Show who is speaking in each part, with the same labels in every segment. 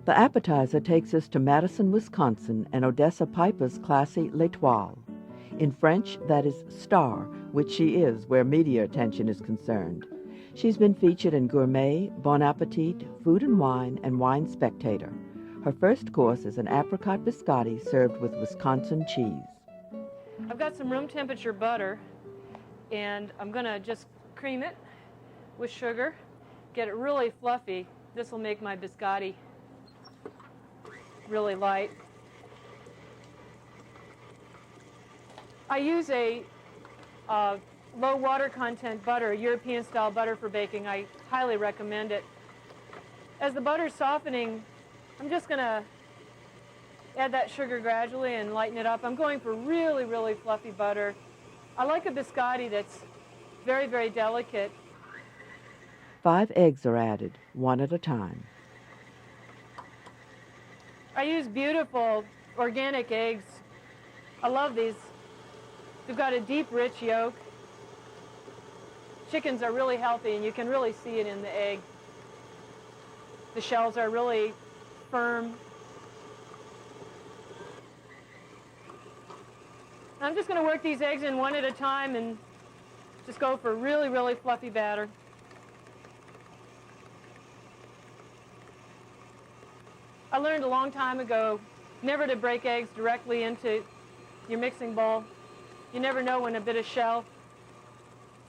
Speaker 1: The appetizer takes us to Madison, Wisconsin, and Odessa Piper's classy L'Étoile. In French, that is star, which she is where media attention is concerned. She's been featured in Gourmet, Bon Appetit, Food and Wine Spectator. Her first course is an apricot biscotti served with Wisconsin cheese.
Speaker 2: I've got some room temperature butter, and I'm going to just cream it with sugar, get it really fluffy. This will make my biscotti really light. I use a low water content butter, European style butter for baking. I highly recommend it. As the butter's softening, I'm just going to add that sugar gradually and lighten it up. I'm going for really, really fluffy butter. I like a biscotti that's very, very delicate.
Speaker 1: 5 eggs are added, one at a time.
Speaker 2: I use beautiful organic eggs. I love these. They've got a deep, rich yolk. Chickens are really healthy, and you can really see it in the egg. The shells are really firm. I'm just going to work these eggs in one at a time and just go for really, really fluffy batter. I learned a long time ago never to break eggs directly into your mixing bowl. You never know when a bit of shell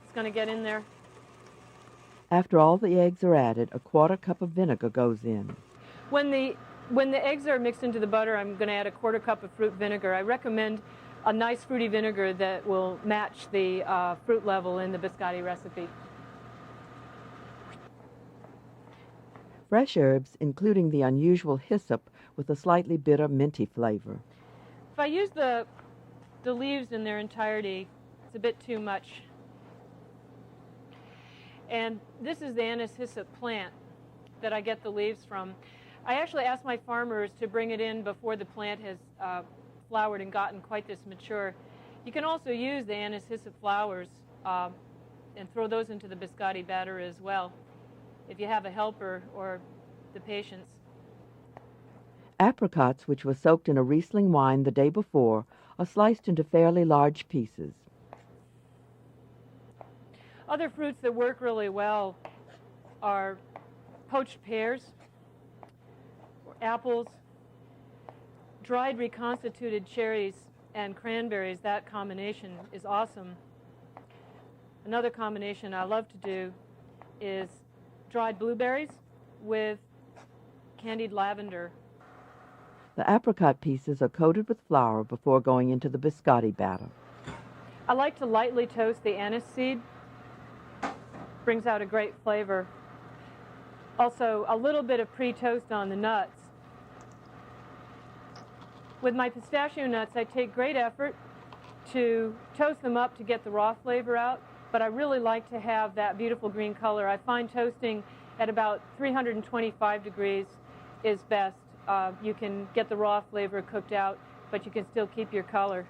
Speaker 2: is going to get in there.
Speaker 1: After all the eggs are added, a 1/4 cup of vinegar goes in.
Speaker 2: When the eggs are mixed into the butter, I'm going to add a 1/4 cup of fruit vinegar. I recommend a nice fruity vinegar that will match the fruit level in the biscotti recipe.
Speaker 1: Fresh herbs, including the unusual hyssop with a slightly bitter minty flavor.
Speaker 2: If I use the leaves in their entirety, it's a bit too much. And this is the anise hyssop plant that I get the leaves from. I actually asked my farmers to bring it in before the plant has flowered and gotten quite this mature. You can also use the anise hyssop flowers and throw those into the biscotti batter as well, if you have a helper or the patience.
Speaker 1: Apricots, which were soaked in a Riesling wine the day before, are sliced into fairly large pieces.
Speaker 2: Other fruits that work really well are poached pears, or apples, dried reconstituted cherries, and cranberries. That combination is awesome. Another combination I love to do is dried blueberries with candied lavender.
Speaker 1: The apricot pieces are coated with flour before going into the biscotti batter.
Speaker 2: I like to lightly toast the anise seed. Brings out a great flavor. Also, a little bit of pre-toast on the nuts. With my pistachio nuts, I take great effort to toast them up to get the raw flavor out, but I really like to have that beautiful green color. I find toasting at about 325 degrees is best. You can get the raw flavor cooked out, but you can still keep your color.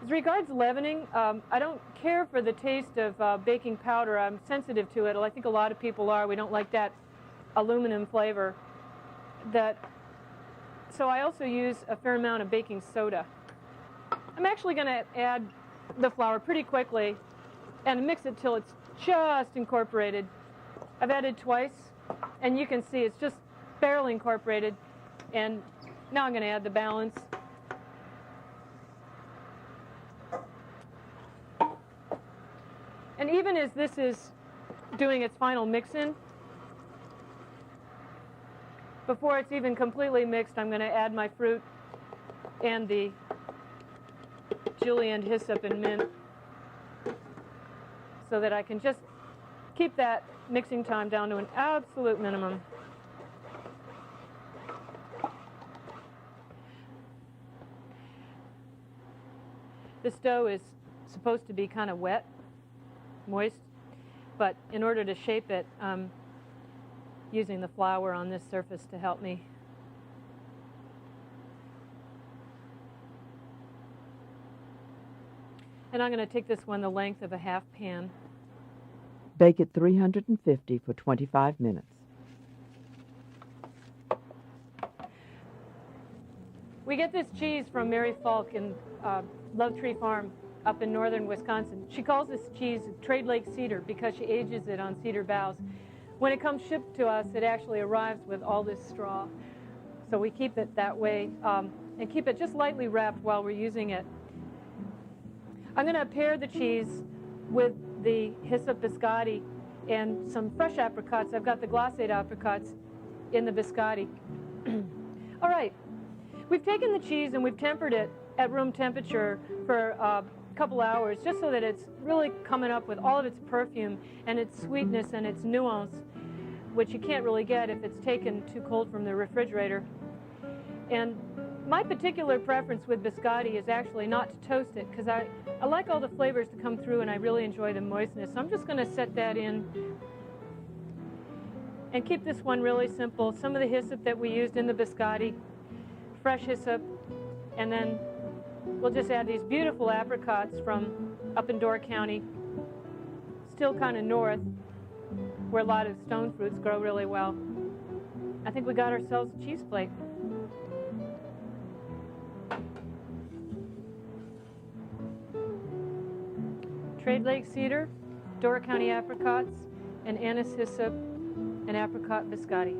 Speaker 2: As regards leavening, I don't care for the taste of baking powder. I'm sensitive to it. I think a lot of people are. We don't like that aluminum flavor. So I also use a fair amount of baking soda. I'm actually going to add the flour pretty quickly and mix it till it's just incorporated. I've added twice, and you can see it's just barely incorporated. And now I'm going to add the balance. And even as this is doing its final mix-in, before it's even completely mixed, I'm going to add my fruit and the julienne hyssop and mint so that I can just keep that mixing time down to an absolute minimum. This dough is supposed to be kind of wet, moist, but in order to shape it, I'm using the flour on this surface to help me. And I'm going to take this one the length of a half pan.
Speaker 1: Bake at 350 for 25 minutes.
Speaker 2: We get this cheese from Mary Falk in Love Tree Farm up in northern Wisconsin. She calls this cheese Trade Lake Cedar because she ages it on cedar boughs. When it comes shipped to us, it actually arrives with all this straw. So we keep it that way and keep it just lightly wrapped while we're using it. I'm going to pair the cheese with the Hyssop biscotti and some fresh apricots. I've got the glacé apricots in the biscotti. All right, we've taken the cheese and we've tempered it at room temperature for a couple hours just so that it's really coming up with all of its perfume and its sweetness and its nuance, which you can't really get if it's taken too cold from the refrigerator. And my particular preference with biscotti is actually not to toast it because I like all the flavors to come through and I really enjoy the moistness. So I'm just going to set that in and keep this one really simple. Some of the hyssop that we used in the biscotti, fresh hyssop, and then we'll just add these beautiful apricots from up in Door County, still kind of north, where a lot of stone fruits grow really well. I think we got ourselves a cheese plate. Trade Lake Cedar, Door County apricots, and anise hyssop and apricot biscotti.